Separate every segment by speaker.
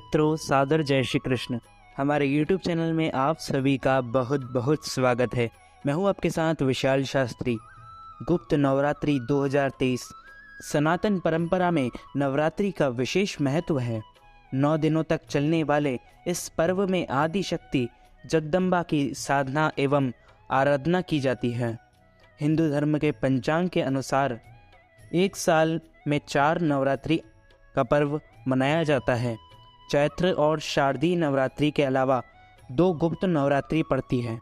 Speaker 1: मित्रों, सादर जय श्री कृष्ण। हमारे YouTube चैनल में आप सभी का बहुत बहुत स्वागत है। मैं हूं आपके साथ विशाल शास्त्री। गुप्त नवरात्रि 2023 सनातन परंपरा में नवरात्रि का विशेष महत्व है। 9 दिनों तक चलने वाले इस पर्व में आदि शक्ति जगदम्बा की साधना एवं आराधना की जाती है। हिंदू धर्म के पंचांग के अनुसार एक साल में 4 नवरात्रि का पर्व मनाया जाता है। चैत्र और शारदीय नवरात्रि के अलावा 2 गुप्त नवरात्रि पड़ती है।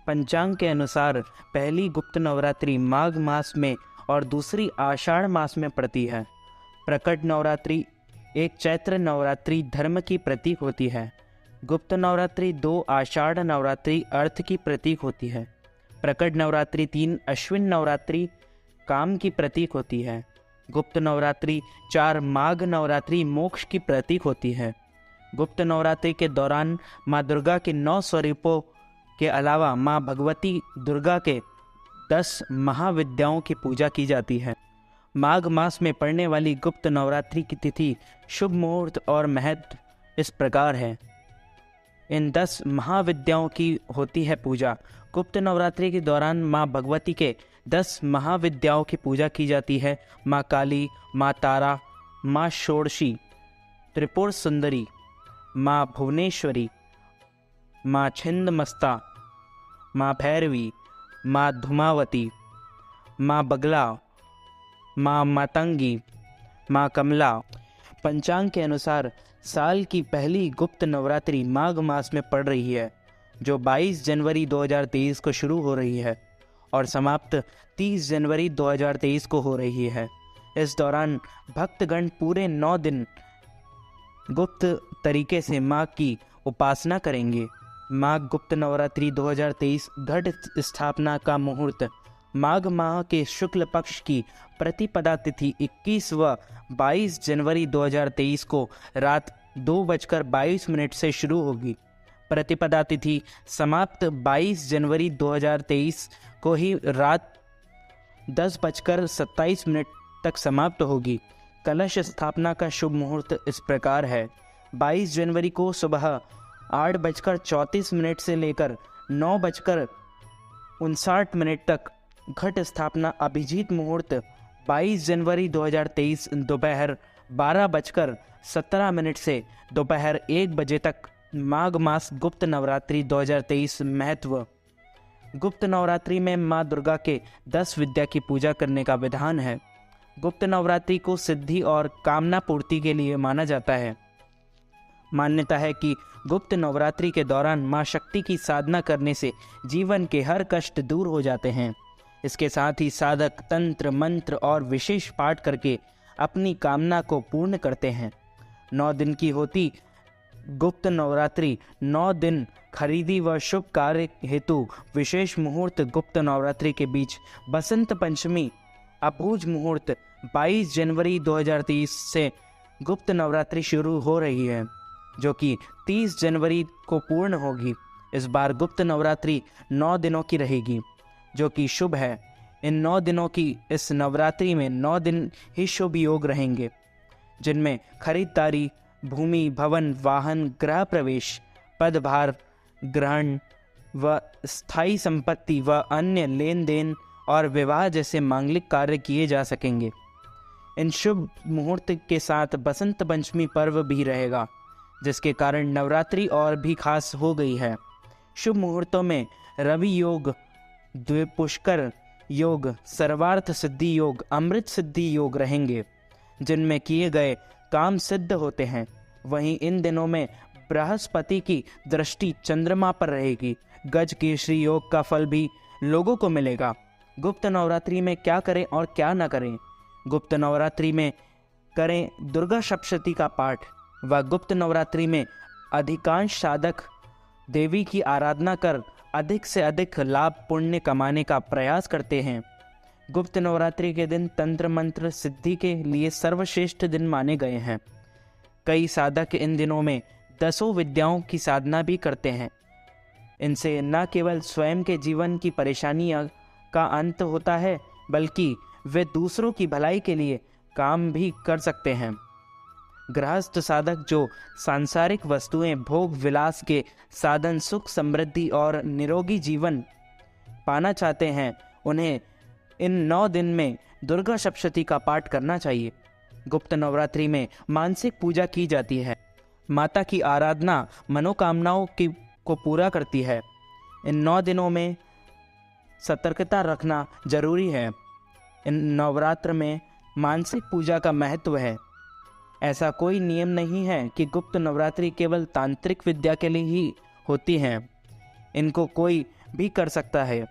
Speaker 1: पंचांग के अनुसार पहली गुप्त नवरात्रि माघ मास में और दूसरी आषाढ़ मास में पड़ती है। प्रकट नवरात्रि एक चैत्र नवरात्रि धर्म की प्रतीक होती है। गुप्त नवरात्रि 2 आषाढ़ नवरात्रि अर्थ की प्रतीक होती है। प्रकट नवरात्रि 3 अश्विन नवरात्रि काम की प्रतीक होती है। गुप्त नवरात्रि 4 माघ नवरात्रि मोक्ष की प्रतीक होती है। गुप्त नवरात्रि के दौरान माँ दुर्गा के 9 स्वरूपों के अलावा माँ भगवती दुर्गा के 10 महाविद्याओं की पूजा की जाती है। माघ मास में पड़ने वाली गुप्त नवरात्रि की तिथि, शुभ मुहूर्त और महत्व इस प्रकार है। इन 10 महाविद्याओं की होती है पूजा। गुप्त नवरात्रि के दौरान माँ भगवती के 10 महाविद्याओं की पूजा की जाती है। माँ काली, माँ तारा, माँ षोडशी, त्रिपुर सुंदरी, माँ भुवनेश्वरी, माँ छिंदमस्ता, माँ भैरवी, माँ धूमावती, माँ बगला, माँ मातंगी, माँ कमला। पंचांग के अनुसार साल की पहली गुप्त नवरात्रि माघ मास में पड़ रही है, जो 22 जनवरी 2023 को शुरू हो रही है और समाप्त 30 जनवरी 2023 को हो रही है। इस दौरान भक्तगण पूरे 9 दिन गुप्त तरीके से माँ की उपासना करेंगे। माघ गुप्त नवरात्रि 2023 घट स्थापना का मुहूर्त माघ माह के शुक्ल पक्ष की प्रतिपदा तिथि 21 व 22 जनवरी 2023 को रात 2:22 से शुरू होगी। प्रतिपदा तिथि समाप्त 22 जनवरी 2023 को ही रात 10:27 तक समाप्त होगी। कलश स्थापना का शुभ मुहूर्त इस प्रकार है। 22 जनवरी को सुबह 8:34 से लेकर 9:59 तक घट स्थापना। अभिजीत मुहूर्त 22 जनवरी 2023 दोपहर 12:17 से दोपहर 1 बजे तक। माघ मास गुप्त नवरात्रि 2023 महत्व। गुप्त नवरात्रि में माँ दुर्गा के 10 विद्या की पूजा करने का विधान है। गुप्त नवरात्रि को सिद्धि और कामना पूर्ति के लिए माना जाता है। मान्यता है कि गुप्त नवरात्रि के दौरान माँ शक्ति की साधना करने से जीवन के हर कष्ट दूर हो जाते हैं। इसके साथ ही साधक तंत्र मंत्र और विशेष पाठ करके अपनी कामना को पूर्ण करते हैं। 9 दिन की होती गुप्त नवरात्रि 9 दिन खरीदी व शुभ कार्य हेतु विशेष मुहूर्त। गुप्त नवरात्रि के बीच बसंत पंचमी अबूझ मुहूर्त 22 जनवरी 2023 से गुप्त नवरात्रि शुरू हो रही है, जो कि 30 जनवरी को पूर्ण होगी। इस बार गुप्त नवरात्रि 9 दिनों की रहेगी, जो कि शुभ है। इन 9 दिनों की इस नवरात्रि में 9 दिन ही शुभ योग रहेंगे, जिनमें खरीदारी, भूमि, भवन, वाहन, गृह प्रवेश, पदभार ग्रहण व स्थायी संपत्ति व अन्य लेन देन और विवाह जैसे मांगलिक कार्य किए जा सकेंगे। इन शुभ मुहूर्त के साथ बसंत पंचमी पर्व भी रहेगा, जिसके कारण नवरात्रि और भी खास हो गई है। शुभ मुहूर्तों में रवि योग, द्विपुष्कर योग, सर्वार्थ सिद्धि योग, अमृत सिद्धि योग रहेंगे, जिनमें किए गए काम सिद्ध होते हैं। वहीं इन दिनों में बृहस्पति की दृष्टि चंद्रमा पर रहेगी। गज केसरी योग का फल भी लोगों को मिलेगा। गुप्त नवरात्रि में क्या करें और क्या न करें। गुप्त नवरात्रि में करें दुर्गा सप्तशती का पाठ व गुप्त नवरात्रि में अधिकांश साधक देवी की आराधना कर अधिक से अधिक लाभ पुण्य कमाने का प्रयास करते हैं। गुप्त नवरात्रि के दिन तंत्र मंत्र सिद्धि के लिए सर्वश्रेष्ठ दिन माने गए हैं। कई साधक इन दिनों में 10 विद्याओं की साधना भी करते हैं। इनसे न केवल स्वयं के जीवन की परेशानियां का अंत होता है, बल्कि वे दूसरों की भलाई के लिए काम भी कर सकते हैं। गृहस्थ साधक जो सांसारिक वस्तुएं, भोग विलास के साधन, सुख समृद्धि और निरोगी जीवन पाना चाहते हैं, उन्हें इन 9 दिन में दुर्गा सप्तशती का पाठ करना चाहिए। गुप्त नवरात्रि में मानसिक पूजा की जाती है। माता की आराधना मनोकामनाओं को पूरा करती है। इन 9 दिनों में सतर्कता रखना जरूरी है। इन नवरात्र में मानसिक पूजा का महत्व है। ऐसा कोई नियम नहीं है कि गुप्त नवरात्रि केवल तांत्रिक विद्या के लिए ही होती हैं। इनको कोई भी कर सकता है,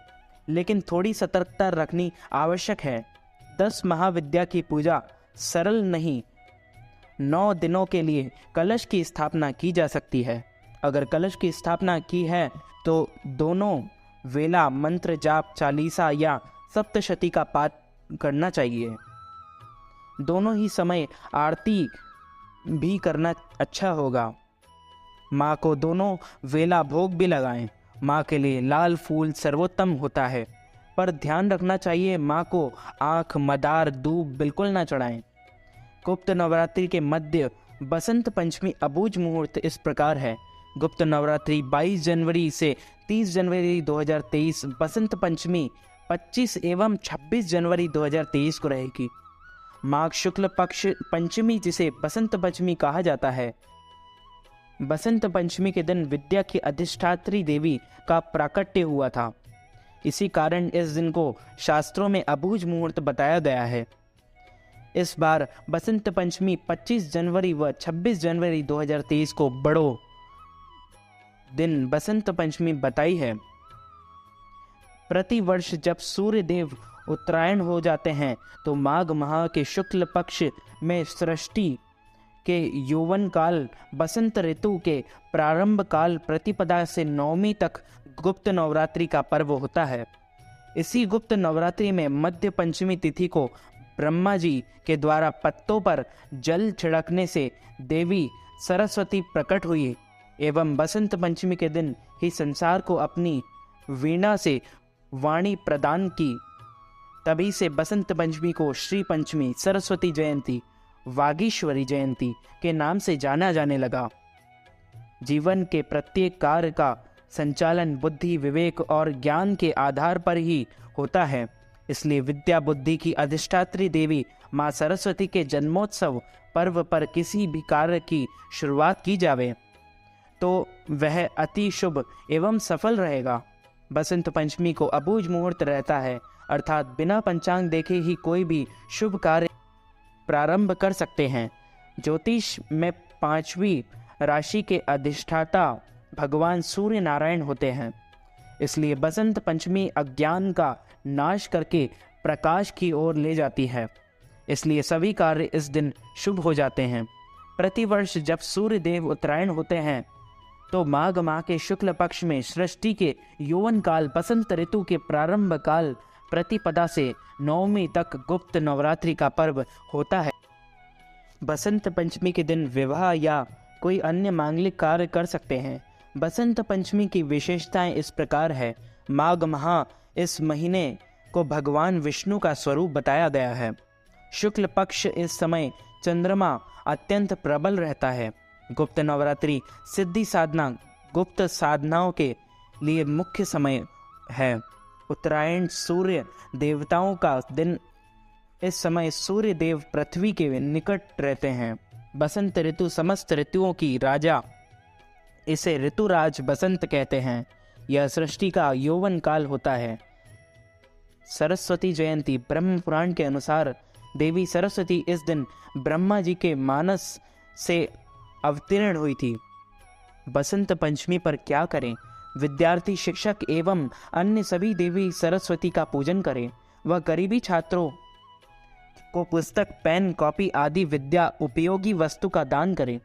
Speaker 1: लेकिन थोड़ी सतर्कता रखनी आवश्यक है। 10 महाविद्या की पूजा सरल नहीं। 9 दिनों के लिए कलश की स्थापना की जा सकती है। अगर कलश की स्थापना की है तो दोनों वेला मंत्र जाप, चालीसा या सप्तशती का पाठ करना चाहिए। दोनों ही समय आरती भी करना अच्छा होगा। माँ को दोनों वेला भोग भी लगाएं। माँ के लिए लाल फूल सर्वोत्तम होता है, पर ध्यान रखना चाहिए माँ को आँख, मदार, दूब बिल्कुल ना चढ़ाएं। गुप्त नवरात्रि के मध्य बसंत पंचमी अबूझ मुहूर्त इस प्रकार है। गुप्त नवरात्रि 22 जनवरी से 30 जनवरी 2023, बसंत पंचमी 25 एवं 26 जनवरी 2023 को रहेगी। माघ शुक्ल पक्ष पंचमी, जिसे बसंत पंचमी कहा जाता है। बसंत पंचमी के दिन विद्या की अधिष्ठात्री देवी का प्राकट्य हुआ था। इसी कारण इस दिन को शास्त्रों में अबूझ मुहूर्त बताया गया है। इस बार बसंत पंचमी 25 जनवरी व 26 जनवरी 2023 को बड़ो दिन बसंत पंचमी बताई है। प्रति वर्ष जब सूर्य देव उत्तरायण हो जाते हैं तो माघ माह के शुक्ल पक्ष में सृष्टि के यौवन काल, बसंत ऋतु के प्रारंभ काल प्रतिपदा से नवमी तक गुप्त नवरात्रि का पर्व होता है। इसी गुप्त नवरात्रि में मध्य पंचमी तिथि को ब्रह्मा जी के द्वारा पत्तों पर जल छिड़कने से देवी सरस्वती प्रकट हुई एवं बसंत पंचमी के दिन ही संसार को अपनी वीणा से वाणी प्रदान की। तभी से बसंत पंचमी को श्री पंचमी, सरस्वती जयंती, वागीश्वरी जयंती के नाम से जाना जाने लगा। जीवन के प्रत्येक कार्य का संचालन बुद्धि, विवेक और ज्ञान के आधार पर ही होता है। इसलिए विद्या बुद्धि की अधिष्ठात्री देवी माँ सरस्वती के जन्मोत्सव पर्व पर किसी भी कार्य की शुरुआत की जावे तो वह अति शुभ एवं सफल रहेगा। बसंत पंचमी को अबूझ मुहूर्त रहता है, अर्थात बिना पंचांग देखे ही कोई भी शुभ कार्य प्रारंभ कर सकते हैं। ज्योतिष में 5वीं राशि के अधिष्ठाता भगवान सूर्य नारायण होते हैं। इसलिए बसंत पंचमी अज्ञान का नाश करके प्रकाश की ओर ले जाती है। इसलिए सभी कार्य इस दिन शुभ हो जाते हैं। प्रतिवर्ष जब सूर्य देव उत्तरायण होते हैं तो माघ माह के शुक्ल पक्ष में सृष्टि के यौवन काल, बसंत ऋतु के प्रारंभ काल प्रतिपदा से नवमी तक गुप्त नवरात्रि का पर्व होता है। बसंत पंचमी के दिन विवाह या कोई अन्य मांगलिक कार्य कर सकते हैं। बसंत पंचमी की विशेषताएं इस प्रकार है। माघ माह इस महीने को भगवान विष्णु का स्वरूप बताया गया है। शुक्ल पक्ष इस समय चंद्रमा अत्यंत प्रबल रहता है। गुप्त नवरात्रि सिद्धि साधना, गुप्त साधनाओं के लिए मुख्य समय है। उत्तरायण सूर्य देवताओं का दिन। इस समय सूर्य देव पृथ्वी के निकट रहते हैं। बसंत ऋतु समस्त ऋतुओं की राजा, इसे ऋतुराज बसंत कहते हैं। यह सृष्टि का यौवन काल होता है। सरस्वती जयंती, ब्रह्म पुराण के अनुसार देवी सरस्वती इस दिन ब्रह्मा जी के मानस से अवतीर्ण हुई थी। बसंत पंचमी पर क्या करें? विद्यार्थी, शिक्षक एवं अन्य सभी देवी सरस्वती का पूजन करें। वह गरीबी छात्रों को पुस्तक, पेन, कॉपी आदि विद्या उपयोगी वस्तु का दान करें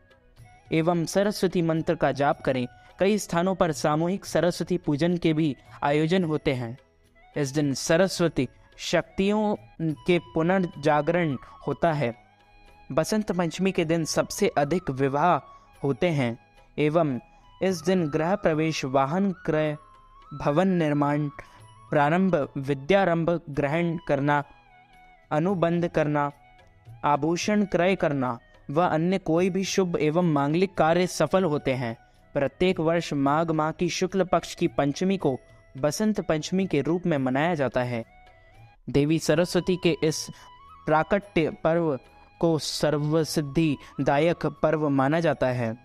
Speaker 1: एवं सरस्वती मंत्र का जाप करें। कई स्थानों पर सामूहिक सरस्वती पूजन के भी आयोजन होते हैं। इस दिन सरस्वती शक्तियों के पुनर्जागरण होता है। बसंत पंचमी के दिन सबसे अधिक विवाह होते हैं एवं इस दिन गृह प्रवेश, वाहन क्रय, भवन निर्माण प्रारंभ, विद्यारंभ ग्रहण करना, अनुबंध करना, आभूषण क्रय करना, व अन्य कोई भी शुभ एवं मांगलिक कार्य सफल होते हैं। प्रत्येक वर्ष माघ माह की शुक्ल पक्ष की पंचमी को बसंत पंचमी के रूप में मनाया जाता है। देवी सरस्वती के इस प्राकट्य पर्व को सर्वसिद्धि दायक पर्व माना जाता है।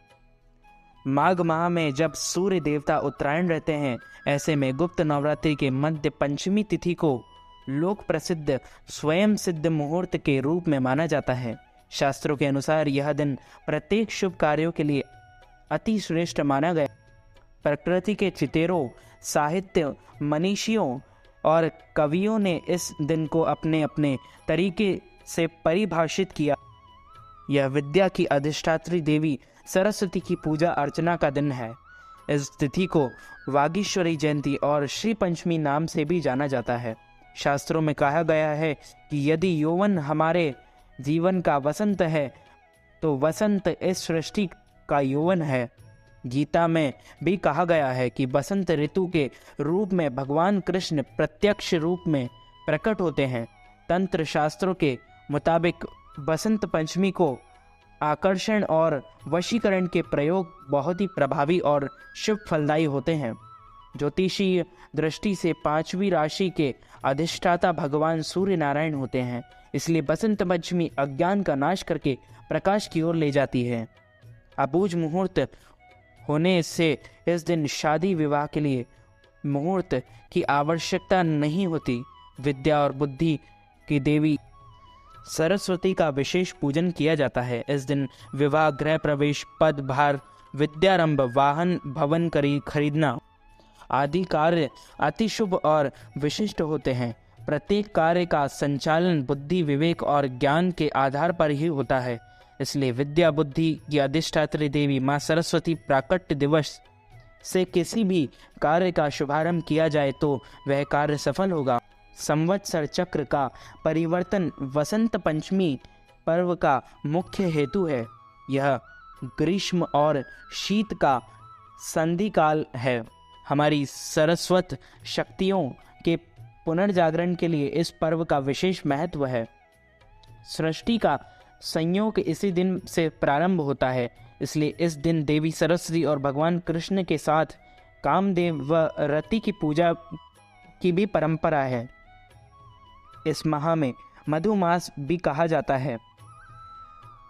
Speaker 1: माघ माह में जब सूर्य देवता उत्तरायण रहते हैं, ऐसे में गुप्त नवरात्रि के मध्य पंचमी तिथि को लोक प्रसिद्ध स्वयं सिद्ध मुहूर्त के रूप में माना जाता है। शास्त्रों के अनुसार यह दिन प्रत्येक शुभ कार्यों के लिए अति श्रेष्ठ माना गया। प्रकृति के चितेरों, साहित्य मनीषियों और कवियों ने इस दिन को अपने अपने तरीके से परिभाषित किया। यह विद्या की अधिष्ठात्री देवी सरस्वती की पूजा अर्चना का दिन है। इस तिथि को वागीश्वरी जयंती और श्री पंचमी नाम से भी जाना जाता है। शास्त्रों में कहा गया है कि यदि यौवन हमारे जीवन का वसंत है तो वसंत इस सृष्टि का यौवन है। गीता में भी कहा गया है कि बसंत ऋतु के रूप में भगवान कृष्ण प्रत्यक्ष रूप में प्रकट होते हैं। तंत्र शास्त्रों के मुताबिक बसंत पंचमी को आकर्षण और वशीकरण के प्रयोग बहुत ही प्रभावी और शुभ फलदायी होते हैं। ज्योतिषीय दृष्टि से पांचवी राशि के अधिष्ठाता भगवान सूर्य नारायण होते हैं, इसलिए बसंत पंचमी अज्ञान का नाश करके प्रकाश की ओर ले जाती है। अबूझ मुहूर्त होने से इस दिन शादी विवाह के लिए मुहूर्त की आवश्यकता नहीं होती। विद्या और बुद्धि की देवी सरस्वती का विशेष पूजन किया जाता है। इस दिन विवाह, गृह प्रवेश, पद भार, विद्यारंभ, वाहन, भवन खरीदना आदि कार्य अति शुभ और विशिष्ट होते हैं। प्रत्येक कार्य का संचालन बुद्धि, विवेक और ज्ञान के आधार पर ही होता है। इसलिए विद्या बुद्धि की अधिष्ठात्री देवी माँ सरस्वती प्राकट्य दिवस से किसी भी कार्य का शुभारंभ किया जाए तो वह कार्य सफल होगा। संवत्सर चक्र का परिवर्तन वसंत पंचमी पर्व का मुख्य हेतु है। यह ग्रीष्म और शीत का संधि काल है। हमारी सरस्वत शक्तियों के पुनर्जागरण के लिए इस पर्व का विशेष महत्व है। सृष्टि का संयोग इसी दिन से प्रारंभ होता है, इसलिए इस दिन देवी सरस्वती और भगवान कृष्ण के साथ कामदेव व रति की पूजा की भी परंपरा है। इस माह में मधुमास भी कहा जाता है।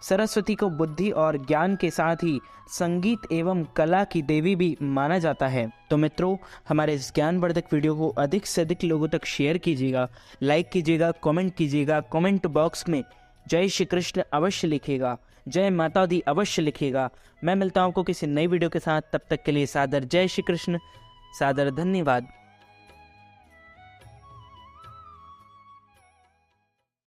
Speaker 1: सरस्वती को बुद्धि और ज्ञान के साथ ही संगीत एवं कला की देवी भी माना जाता है। तो मित्रों, हमारे इस ज्ञानवर्धक वीडियो को अधिक से अधिक लोगों तक शेयर कीजिएगा, लाइक कीजिएगा, कमेंट कीजिएगा। कमेंट बॉक्स में जय श्री कृष्ण अवश्य लिखिएगा, जय माता दी अवश्य लिखिएगा। मैं मिलता हूं आपको किसी नई वीडियो के साथ, तब तक के लिए सादर जय श्री कृष्ण, सादर धन्यवाद।